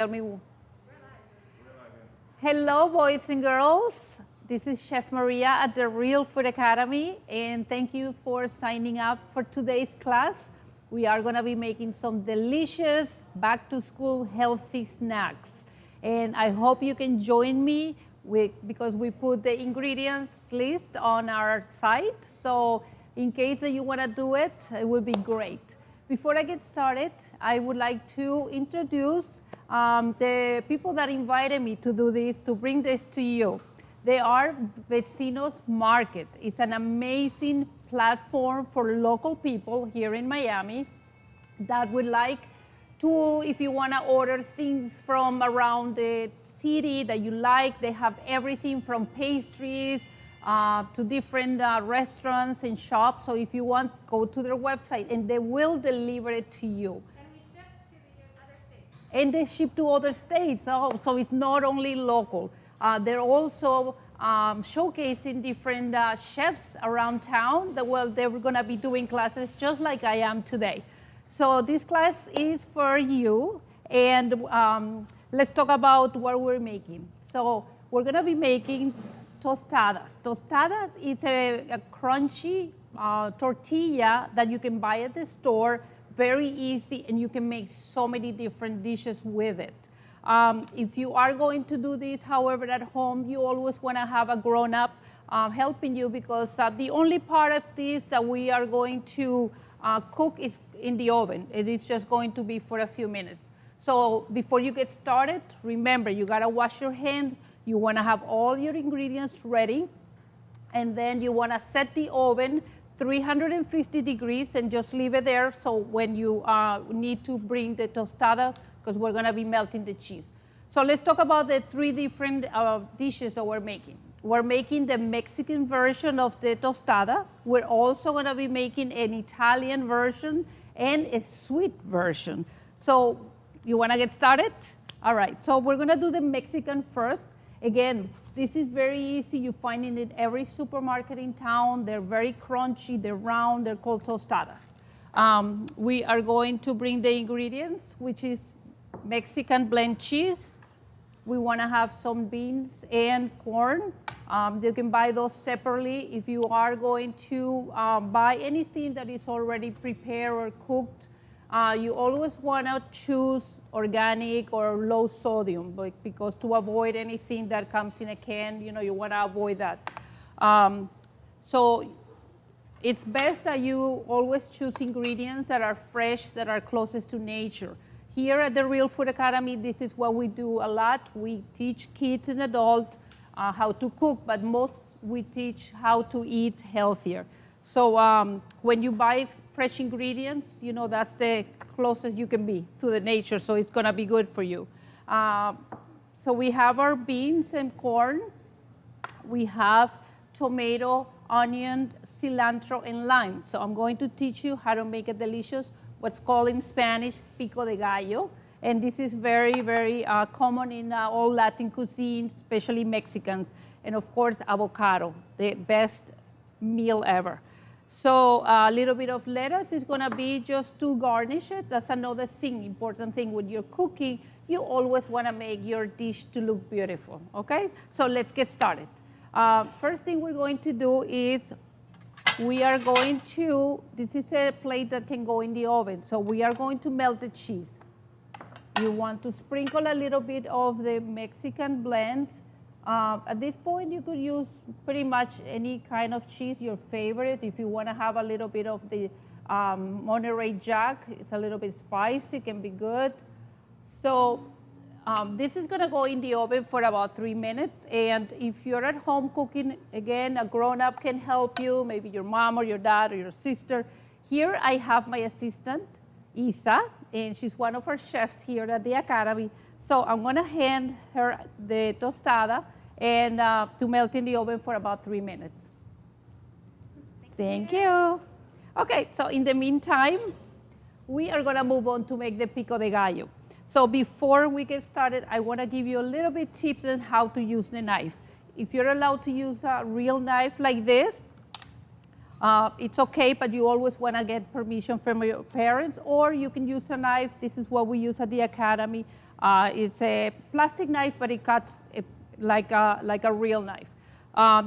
Tell me. Hello, boys and girls. This is Chef Maria at the Real Food Academy, and thank you for signing up for today's class. We are going to be making some delicious back-to-school healthy snacks, and I hope you can join me because we put the ingredients list on our site. So in case that you want to do it, it would be great. Before I get started, I would like to introduce the people that invited me to do this, to bring this to you. They are Vecinos Market. It's an amazing platform for local people here in Miami that would like to, if you want to order things from around the city that you like, they have everything from pastries to different restaurants and shops. So if you want, go to their website and they will deliver it to you. And they ship to other states, so it's not only local. They're also showcasing different chefs around town that, they're gonna be doing classes just like I am today. So this class is for you, and let's talk about what we're making. So we're gonna be making tostadas. Tostadas is a crunchy tortilla that you can buy at the store. Very easy, and you can make so many different dishes with it. If you are going to do this, however, at home, you always want to have a grown-up helping you, because the only part of this that we are going to cook is in the oven. It is just going to be for a few minutes. So before you get started, remember, you got to wash your hands. You want to have all your ingredients ready, and then you want to set the oven 350 degrees and just leave it there. So when you need to bring the tostada, because we're gonna be melting the cheese. So let's talk about the three different dishes that we're making. We're making the Mexican version of the tostada. We're also gonna be making an Italian version and a sweet version. So you wanna get started? All right, so we're gonna do the Mexican first. Again, this is very easy. You find it in every supermarket in town. They're very crunchy, they're round, they're called tostadas. We are going to bring the ingredients, which is Mexican blend cheese. We wanna have some beans and corn. You can buy those separately. If you are going to buy anything that is already prepared or cooked, you always want to choose organic or low sodium, because to avoid anything that comes in a can, you want to avoid that. So it's best that you always choose ingredients that are fresh, that are closest to nature. Here at the Real Food Academy, this is what we do a lot. We teach kids and adults how to cook, but most we teach how to eat healthier. So when you buy fresh ingredients, that's the closest you can be to the nature, so it's gonna be good for you. So we have our beans and corn. We have tomato, onion, cilantro, and lime. So I'm going to teach you how to make a delicious, what's called in Spanish, Pico De Gallo. And this is very, very common in all Latin cuisines, especially Mexicans. And of course, avocado, the best meal ever. So a little bit of lettuce is gonna be just to garnish it. That's another thing, important thing when you're cooking. You always wanna make your dish to look beautiful, okay? So let's get started. First thing we're going to do is this is a plate that can go in the oven. So we are going to melt the cheese. You want to sprinkle a little bit of the Mexican blend. At this point, you could use pretty much any kind of cheese, your favorite. If you want to have a little bit of the Monterey Jack, it's a little bit spicy, it can be good. So this is going to go in the oven for about 3 minutes. And if you're at home cooking, again, a grown-up can help you, maybe your mom or your dad or your sister. Here I have my assistant, Isa, and she's one of our chefs here at the Academy. So I'm gonna hand her the tostada and to melt in the oven for about 3 minutes. Thank you. Okay, so in the meantime, we are gonna move on to make the Pico de Gallo. So before we get started, I wanna give you a little bit tips on how to use the knife. If you're allowed to use a real knife like this, it's okay, but you always want to get permission from your parents, or you can use a knife. This is what we use at the Academy. It's a plastic knife, but it cuts like a real knife.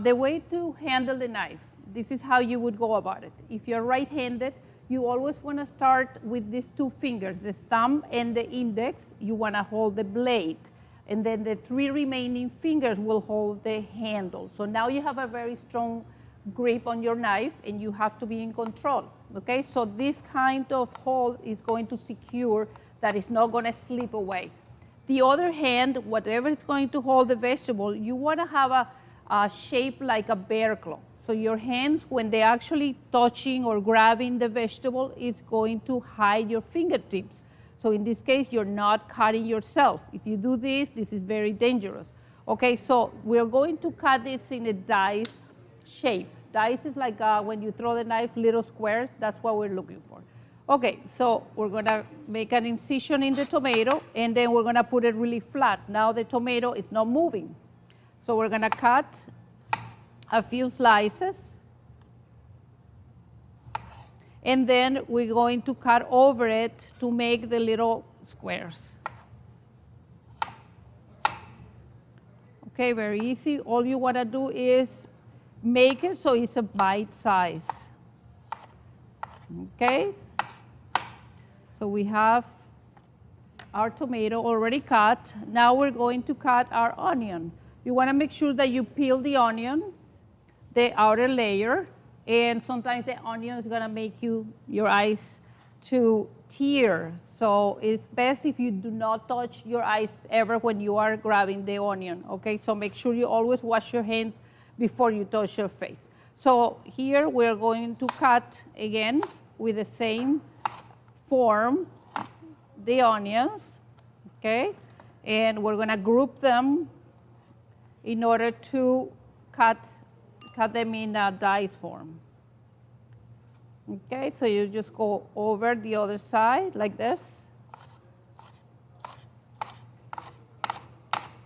The way to handle the knife, this is how you would go about it. If you're right-handed, you always want to start with these two fingers, the thumb and the index. You want to hold the blade. And then the 3 remaining fingers will hold the handle. So now you have a very strong grip on your knife, and you have to be in control. Okay, so this kind of hold is going to secure that it's not going to slip away. The other hand, whatever is going to hold the vegetable, you want to have a shape like a bear claw. So your hands, when they're actually touching or grabbing the vegetable, is going to hide your fingertips. So in this case, you're not cutting yourself. If you do this, this is very dangerous. Okay, so we're going to cut this in a dice shape. Dice is like when you throw the knife, little squares. That's what we're looking for. Okay, so we're going to make an incision in the tomato, and then we're going to put it really flat. Now the tomato is not moving. So we're going to cut a few slices, and then we're going to cut over it to make the little squares. Okay, very easy. All you want to do is make it so it's a bite size. Okay, so we have our tomato already cut. Now we're going to cut our onion. You want to make sure that you peel the onion, the outer layer, and sometimes the onion is going to make your eyes to tear. So it's best if you do not touch your eyes ever when you are grabbing the onion. Okay, so make sure you always wash your hands before you touch your face. So here we're going to cut again with the same form the onions, okay? And we're gonna group them in order to cut them in a dice form. Okay, so you just go over the other side like this.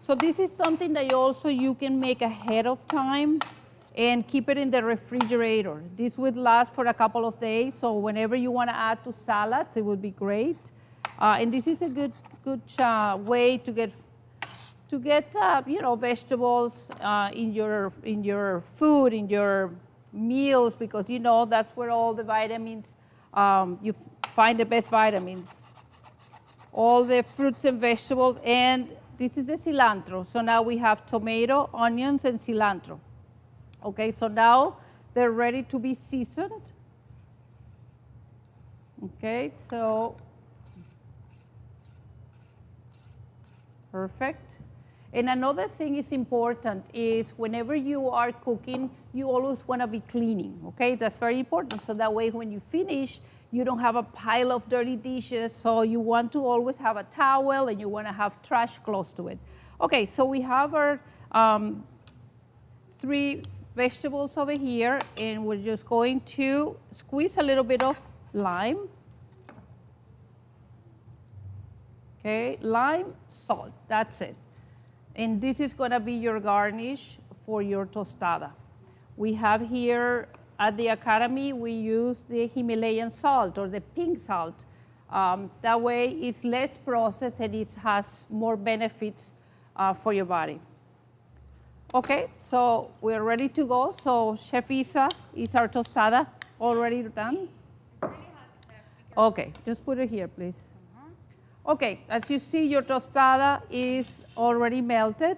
So this is something that you can make ahead of time and keep it in the refrigerator. This would last for a couple of days, so whenever you want to add to salads, it would be great. And this is a good way to get vegetables in your food, in your meals, because that's where all the vitamins, you find the best vitamins. All the fruits and vegetables, and this is the cilantro. So now we have tomato, onions, and cilantro. Okay, so now they're ready to be seasoned. Okay, so perfect. And another thing is important is whenever you are cooking, you always want to be cleaning, okay? That's very important. So that way when you finish, you don't have a pile of dirty dishes. So you want to always have a towel, and you want to have trash close to it. Okay, so we have our 3 vegetables over here, and we're just going to squeeze a little bit of lime. Okay, lime, salt, that's it. And this is going to be your garnish for your tostada. We have here at the Academy, we use the Himalayan salt or the pink salt. That way it's less processed and it has more benefits for your body. Okay, so we're ready to go. So Chef Isa, is our tostada already done? Okay, just put it here, please. Okay, as you see, your tostada is already melted.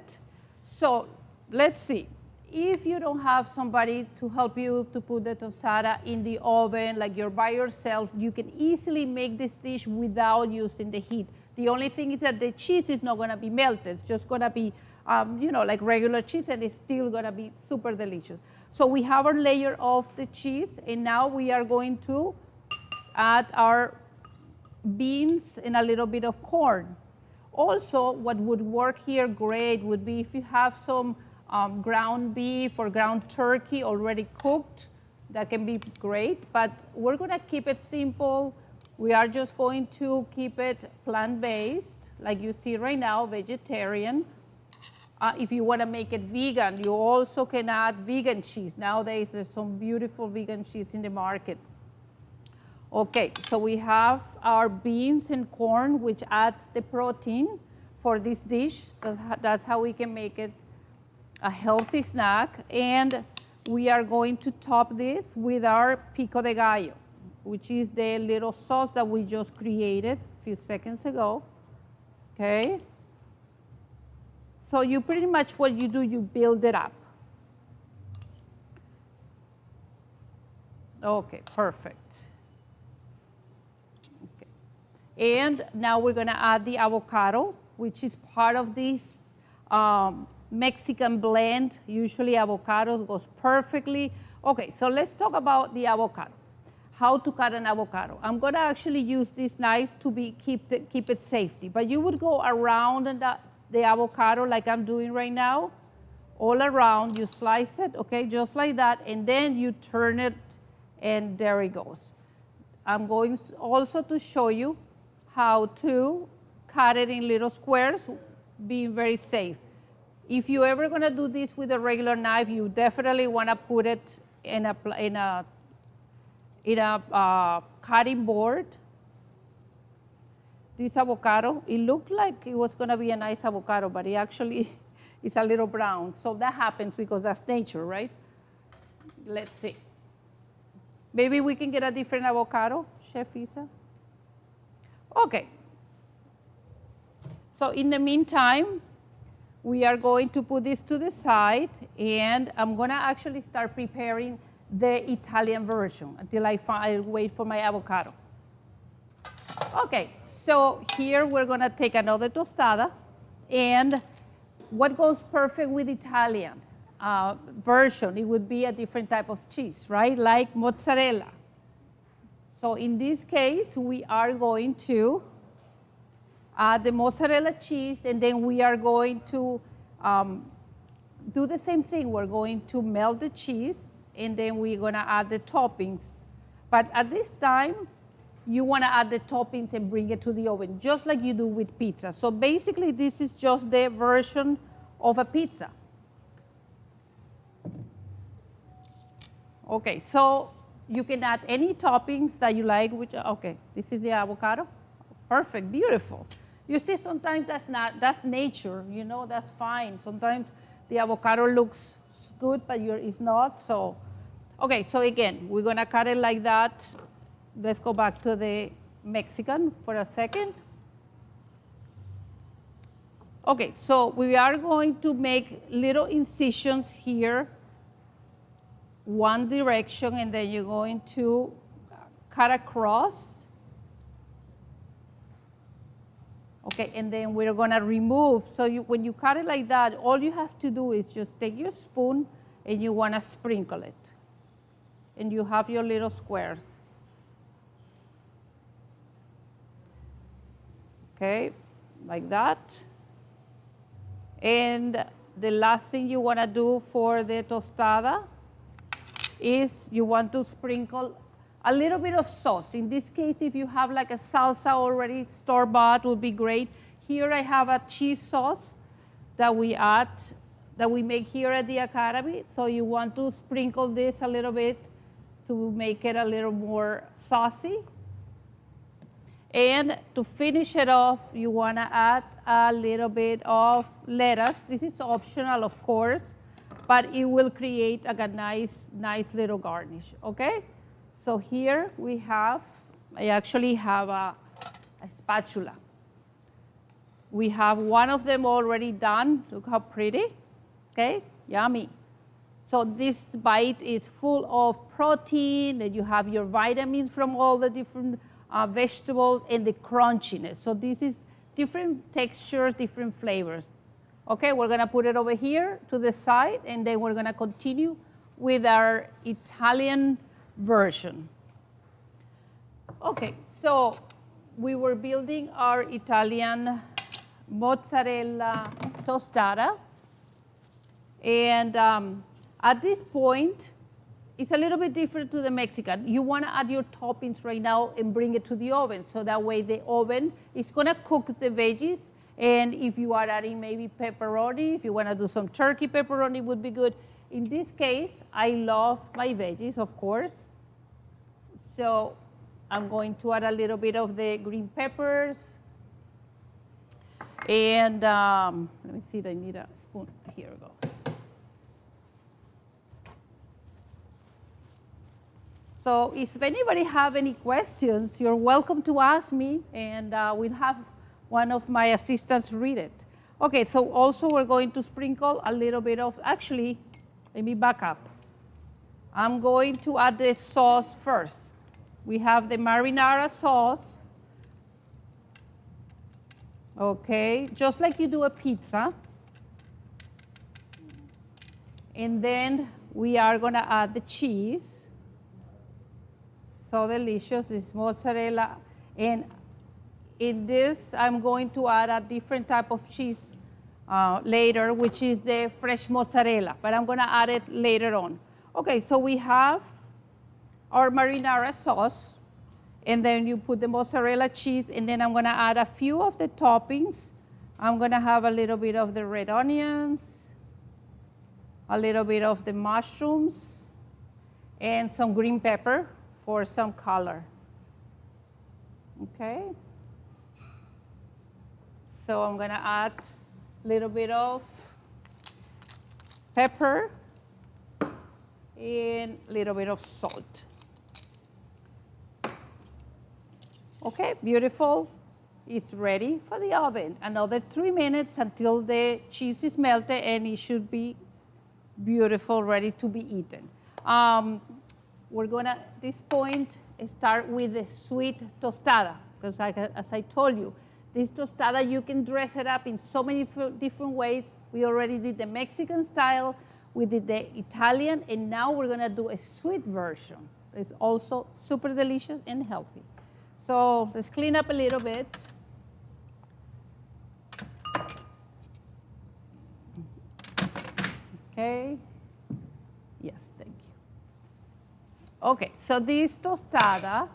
So let's see. If you don't have somebody to help you to put the tostada in the oven, like you're by yourself, you can easily make this dish without using the heat. The only thing is that the cheese is not going to be melted. It's just going to be, like regular cheese, and it's still going to be super delicious. So we have our layer of the cheese, and now we are going to add our beans and a little bit of corn. Also, what would work here great would be if you have some ground beef or ground turkey already cooked. That can be great, but we're going to keep it simple. We are just going to keep it plant-based, like you see right now, vegetarian. If you want to make it vegan, you also can add vegan cheese. Nowadays, there's some beautiful vegan cheese in the market. Okay, so we have our beans and corn, which adds the protein. for this dish. So that's how we can make it a healthy snack. And we are going to top this with our Pico De Gallo, which is the little sauce that we just created a few seconds ago. Okay? So you pretty much, what you do, you build it up. Okay, perfect. Okay. And now we're gonna add the avocado, which is part of this Mexican blend. Usually avocado goes perfectly. Okay, so let's talk about the avocado. How to cut an avocado. I'm gonna actually use this knife to keep it safety, but you would go around the avocado like I'm doing right now, all around, you slice it, okay, just like that, and then you turn it, and there it goes. I'm going also to show you how to cut it in little squares, being very safe. If you're ever gonna do this with a regular knife, you definitely wanna put it in a cutting board. This avocado, it looked like it was gonna be a nice avocado, but it actually is a little brown. So that happens because that's nature, right? Let's see. Maybe we can get a different avocado, Chef Isa. Okay. So in the meantime, we are going to put this to the side, and I'm gonna actually start preparing the Italian version until I wait for my avocado. Okay, so here we're gonna take another tostada, and what goes perfect with Italian version, it would be a different type of cheese, right? Like mozzarella. So in this case, we are going to add the mozzarella cheese, and then we are going to do the same thing. We're going to melt the cheese, and then we're gonna add the toppings. But at this time, you wanna add the toppings and bring it to the oven, just like you do with pizza. So basically, this is just the version of a pizza. Okay, so you can add any toppings that you like, which, okay, this is the avocado. Perfect, beautiful. You see, sometimes that's nature, you know, that's fine. Sometimes the avocado looks good, but it's not, so. Okay, so again, we're gonna cut it like that. Let's go back to the Mexican for a second. Okay, so we are going to make little incisions here, one direction, and then you're going to cut across. Okay, and then we're gonna remove. So when you cut it like that, all you have to do is just take your spoon and you wanna sprinkle it. And you have your little squares. Okay, like that. And the last thing you wanna do for the tostada is you want to sprinkle a little bit of sauce. In this case, if you have like a salsa already store-bought, would be great. Here I have a cheese sauce that we make here at the Academy. So you want to sprinkle this a little bit to make it a little more saucy. And to finish it off, you wanna add a little bit of lettuce. This is optional, of course, but it will create like a nice little garnish, okay? So here I actually have a spatula. We have one of them already done. Look how pretty, okay? Yummy. So this bite is full of protein, and you have your vitamins from all the different vegetables and the crunchiness. So this is different textures, different flavors. Okay, we're gonna put it over here to the side, and then we're gonna continue with our Italian version. Okay, so we were building our Italian mozzarella tostada, and at this point, it's a little bit different to the Mexican. You wanna add your toppings right now and bring it to the oven, so that way the oven is gonna cook the veggies, and if you are adding maybe pepperoni, if you wanna do some turkey pepperoni would be good. In this case, I love my veggies, of course. So I'm going to add a little bit of the green peppers. And let me see, I need a spoon. Here it goes. So if anybody have any questions, you're welcome to ask me, and we'll have one of my assistants read it. Okay, so also we're going to sprinkle a little bit of, actually, let me back up. I'm going to add the sauce first. We have the marinara sauce. Okay, just like you do a pizza. And then we are gonna add the cheese. So delicious, this mozzarella. And in this, I'm going to add a different type of cheese later, which is the fresh mozzarella, but I'm gonna add it later on. Okay, so we have our marinara sauce, and then you put the mozzarella cheese, and then I'm gonna add a few of the toppings. I'm gonna have a little bit of the red onions, a little bit of the mushrooms, and some green pepper for some color. Okay? So I'm gonna add a little bit of pepper and a little bit of salt. Okay, beautiful. It's ready for the oven. Another 3 minutes until the cheese is melted, and it should be beautiful, ready to be eaten. We're gonna, at this point, start with the sweet tostada, because as I told you, this tostada, you can dress it up in so many different ways. We already did the Mexican style, we did the Italian, and now we're gonna do a sweet version. It's also super delicious and healthy. So let's clean up a little bit. Okay. Yes, thank you. Okay, so this tostada,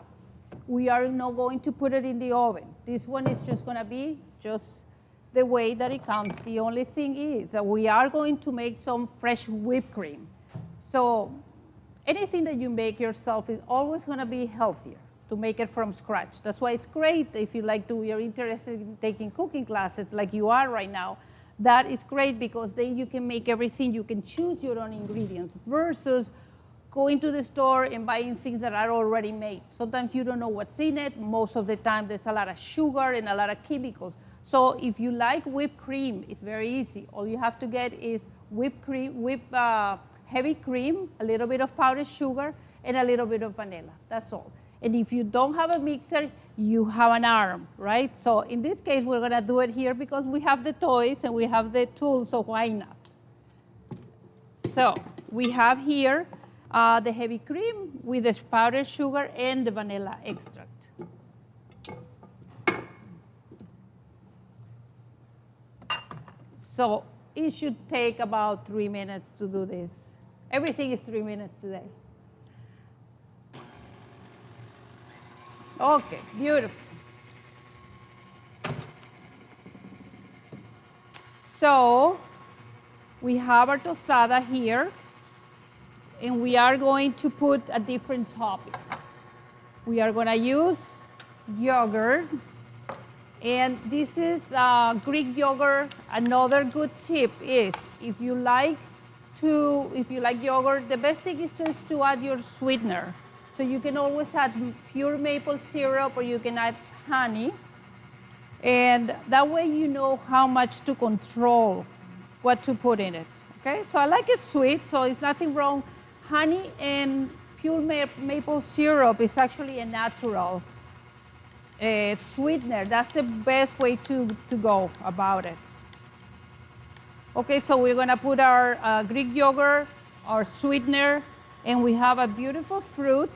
we are not going to put it in the oven. This one is just gonna be just the way that it comes. The only thing is that we are going to make some fresh whipped cream. So anything that you make yourself is always gonna be healthier to make it from scratch. That's why it's great if you're interested in taking cooking classes like you are right now. That is great because then you can make everything, you can choose your own ingredients versus going to the store and buying things that are already made. Sometimes you don't know what's in it. Most of the time there's a lot of sugar and a lot of chemicals. So if you like whipped cream, it's very easy. All you have to get is heavy cream, a little bit of powdered sugar, and a little bit of vanilla. That's all. And if you don't have a mixer, you have an arm, right? So in this case, we're gonna do it here because we have the toys and we have the tools, so why not? So we have here the heavy cream with the powdered sugar and the vanilla extract. So it should take about 3 minutes to do this. Everything is 3 minutes today. Okay, beautiful. So we have our tostada here, and we are going to put a different topping. We are going to use yogurt, and this is Greek yogurt. Another good tip is if you like yogurt, the best thing is just to add your sweetener. So you can always add pure maple syrup or you can add honey. And that way you know how much to control what to put in it. Okay, so I like it sweet, so it's nothing wrong. Honey and pure maple syrup is actually a natural sweetener. That's the best way to go about it. Okay, so we're gonna put our Greek yogurt, our sweetener, and we have a beautiful fruit.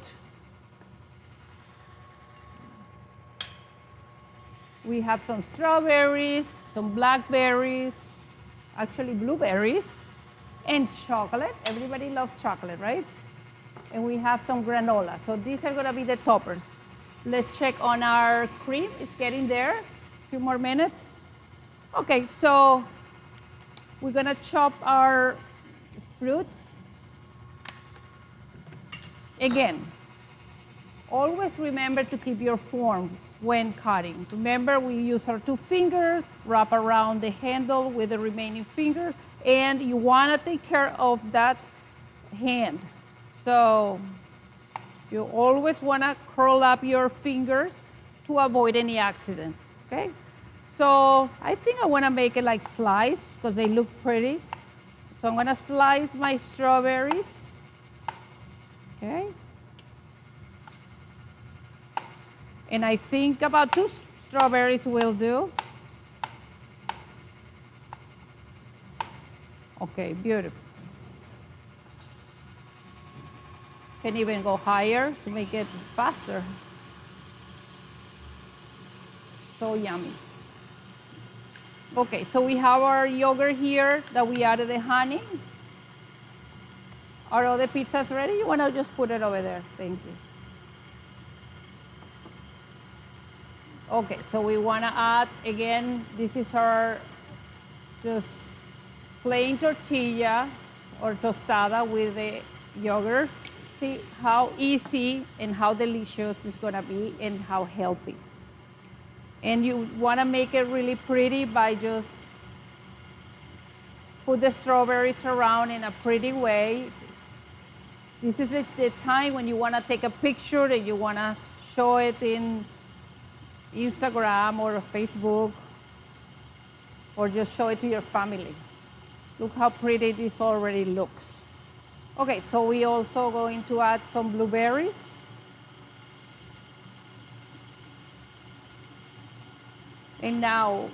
We have some strawberries, some blackberries, actually blueberries, and chocolate. Everybody loves chocolate, right? And we have some granola. So these are gonna be the toppers. Let's check on our cream. It's getting there. A few more minutes. Okay, so we're gonna chop our fruits. Again, always remember to keep your form. when cutting. Remember, we use our 2 fingers, wrap around the handle with the remaining finger, and you want to take care of that hand. So you always want to curl up your fingers to avoid any accidents, okay? So I think I want to make it like slice because they look pretty. So I'm going to slice my strawberries, okay? And I think about 2 strawberries will do. Okay, beautiful. Can even go higher to make it faster. So yummy. Okay, so we have our yogurt here that we added the honey. Are all the pizzas ready? You want to just put it over there? Thank you. Okay, so we want to add, again, this is our just plain tortilla or tostada with the yogurt. See how easy and how delicious it's going to be and how healthy. And you want to make it really pretty by just put the strawberries around in a pretty way. This is the time when you want to take a picture and you want to show it in Instagram or Facebook, or just show it to your family. Look how pretty this already looks. Okay, so we also going to add some blueberries. And now,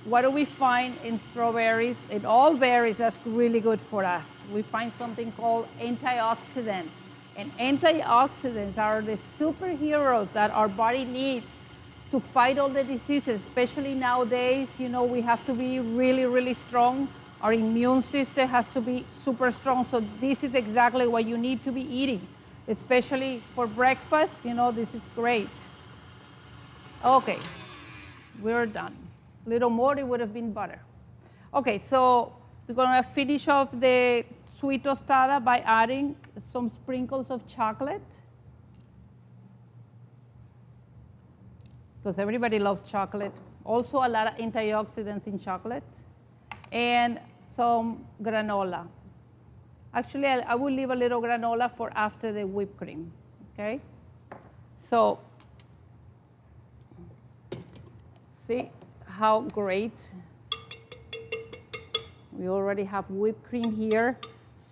what do we find in strawberries? In all berries, that's really good for us. We find something called antioxidants. And antioxidants are the superheroes that our body needs to fight all the diseases, especially nowadays. You know, we have to be really, really strong. Our immune system has to be super strong. So this is exactly what you need to be eating, especially for breakfast. You know, this is great. Okay, we're done. A little more, it would have been butter. Okay, so we're gonna finish off the sweet tostada by adding some sprinkles of chocolate, because everybody loves chocolate. Also a lot of antioxidants in chocolate. And some granola. Actually, I will leave a little granola for after the whipped cream, okay? So, see how great. We already have whipped cream here.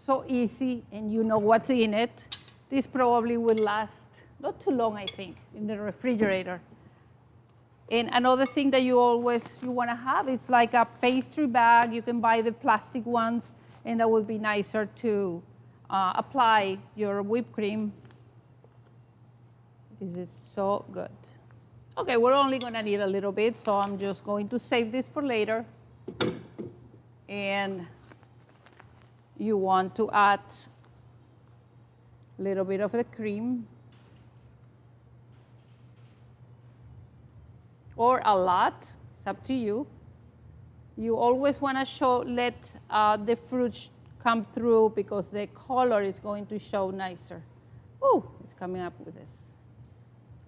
So easy, and you know what's in it. This probably will last not too long, I think, in the refrigerator. And another thing that you want to have is like a pastry bag. You can buy the plastic ones, and that would be nicer to apply your whipped cream. This is so good. Okay, we're only going to need a little bit, so I'm just going to save this for later. And you want to add a little bit of the cream, or a lot, it's up to you. You always want to let the fruit come through, because the color is going to show nicer. Oh, it's coming up with this.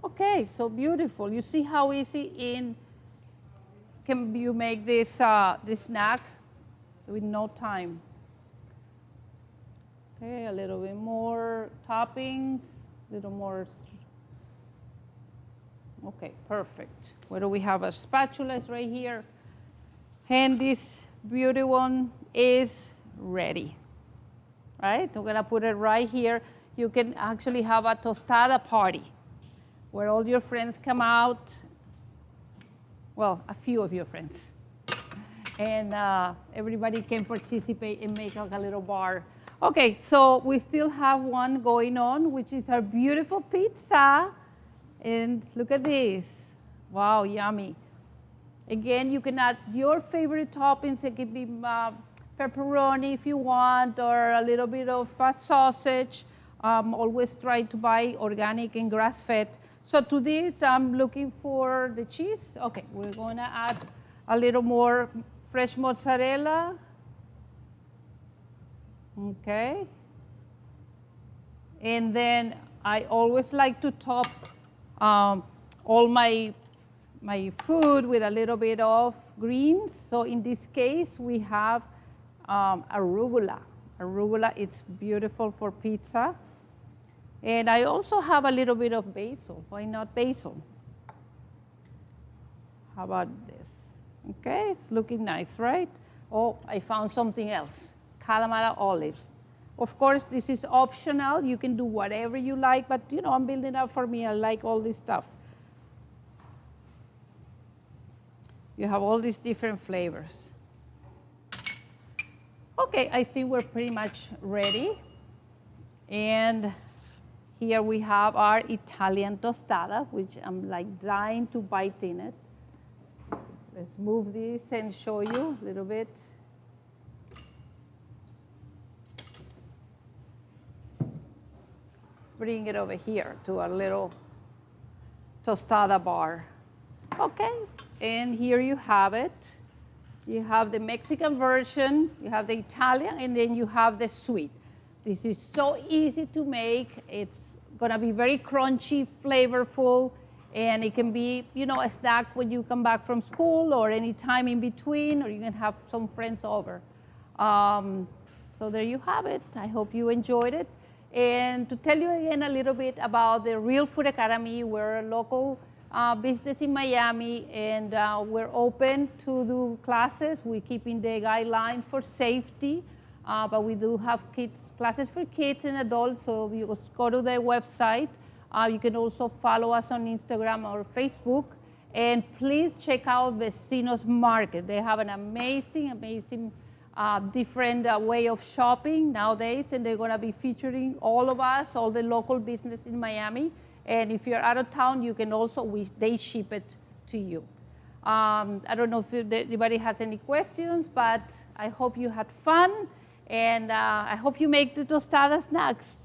Okay, so beautiful. You see how easy can you make this snack with no time. Okay, a little bit more toppings, a little more. Okay, perfect. Where do we have our spatulas right here? And this beauty one is ready, right? We're gonna put it right here. You can actually have a tostada party where all your friends come out. Well, a few of your friends. And everybody can participate and make like a little bar. Okay, so we still have one going on, which is our beautiful pizza. And look at this. Wow, yummy. Again, you can add your favorite toppings. It could be pepperoni if you want, or a little bit of sausage. Always try to buy organic and grass-fed. So to this, I'm looking for the cheese. Okay, we're going to add a little more fresh mozzarella. Okay. And then I always like to top all my my food with a little bit of greens. So in this case, we have arugula. Arugula, it's beautiful for pizza. And I also have a little bit of basil. Why not basil? How about this? Okay, it's looking nice, right? Oh, I found something else. Kalamata olives. Of course, this is optional. You can do whatever you like, but you know, I'm building up for me. I like all this stuff. You have all these different flavors. Okay, I think we're pretty much ready. And here we have our Italian tostada, which I'm like dying to bite in it. Let's move this and show you a little bit. Let's bring it over here to our little tostada bar. Okay, and here you have it. You have the Mexican version, you have the Italian, and then you have the sweet. This is so easy to make. It's gonna be very crunchy, flavorful, and it can be, you know, a snack when you come back from school or any time in between, or you can have some friends over. So there you have it. I hope you enjoyed it. And to tell you again a little bit about the Real Food Academy, we're a local business in Miami, and we're open to do classes. We're keeping the guidelines for safety, but we do have classes for kids and adults, so you just go to the website. You can also follow us on Instagram or Facebook, and please check out Vecinos Market. They have an amazing, amazing different way of shopping nowadays, and they're gonna be featuring all of us, all the local business in Miami. And if you're out of town, you can also, they ship it to you. I don't know if anybody has any questions, but I hope you had fun, and I hope you make the tostada snacks.